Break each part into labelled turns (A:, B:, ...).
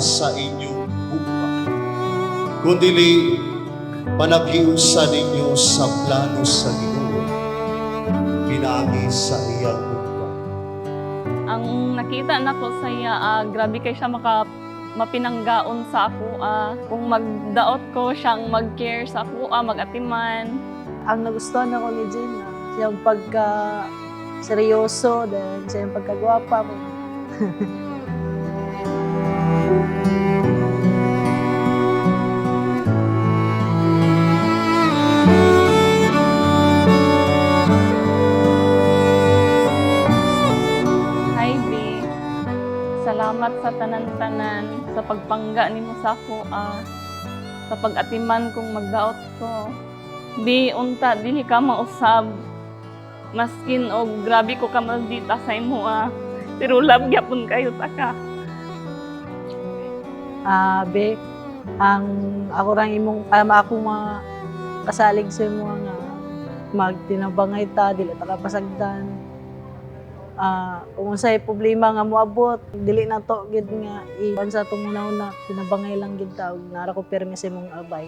A: sa inyong buhay, kundi panaghiusa ninyo sa plano sa Ginoo, pinagi sa iyang buhay.
B: Ang nakita nako sa iya, grabe kay siya mapinanggaon sa ako. Kung magdaot ko siyang mag-care sa ako, mag-atiman.
C: Ang nagustuhan ako ni Jane, siyang pagka seryoso, then siyang pagkagwapa mo.
B: Hi, B. Salamat sa tanan-tanan, sa pagpangga nimo sa ako, sa pag-atiman kung magdaot ko. B, unta, dili ka mausab. Maskin og grabe ko ka maldita sa imo, pero love gyapon kayo ta ka.
C: Be, ang ako rang imong ako mga kasalig sa imo nga magtinabangay ta, dili ta kapasagdan. Kung unsay problema nga moabot, dili na to gid nga iban sa tong una tinabangay lang gid ta ug nara ko pirmi sa imong abay.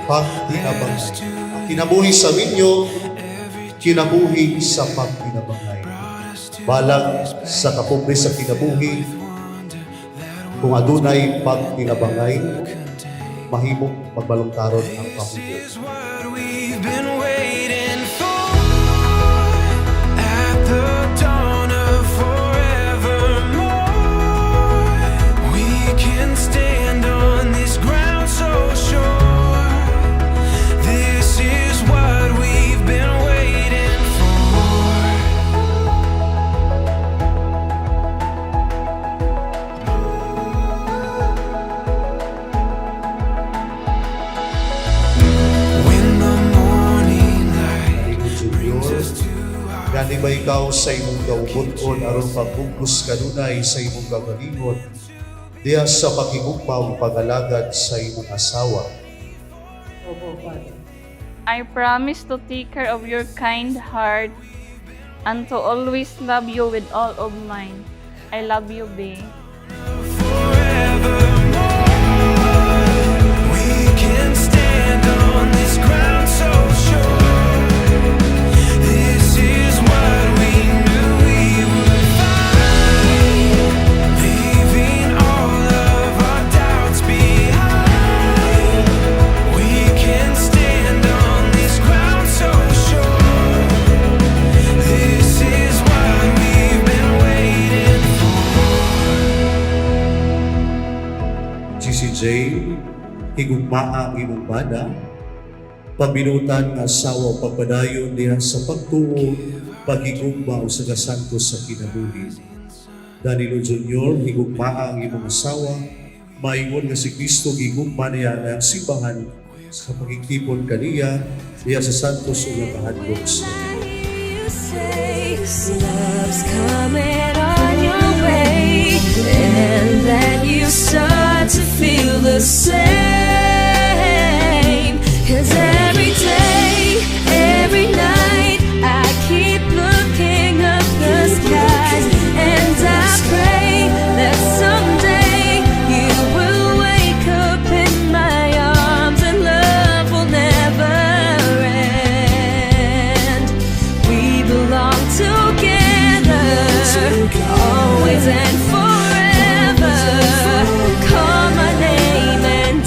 A: Pagtinabangay. Ang kinabuhi sa minyo, kinabuhi sa pagtinabangay. Balang sa kapobre sa kinabuhi, kung adunay pagtinabangay, mahimong magbalungtaron ang kabuhi. Gani ba ikaw sa imong kaubuton aron pagbugos kanunay sa imong kagalingon diha sa pakigugmaw pagalagad sa imong asawa?
B: I promise to take care of your kind heart and to always love you with all of mine. I love you, babe.
A: Jane, higugmaa ang imong bana, pabinutan nga asawa o pagpadayon diha sa pagtuo, paghigugma o sagasanto sa kinabuhi. Danilo Jr., higugmaa ang imong asawa, maingon nga si Kristo higugma niya ang simbahan sa pagkikipon kaniya diha sa santos o nakahadlok sa
D: Love's coming on your way, and then you start to feel the same. 'Cause every day, every night, I keep looking up the skies, and I pray that someday you will wake up in my arms and love will never end. We belong together, always and forever. Call my name and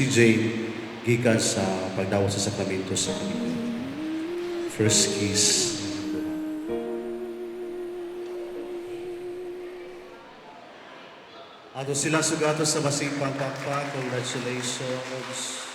A: si Jane gikan sa pagdawat sa sakramento sa kanila. First kiss. Ato sila sugato sa masipang papa. Congratulations.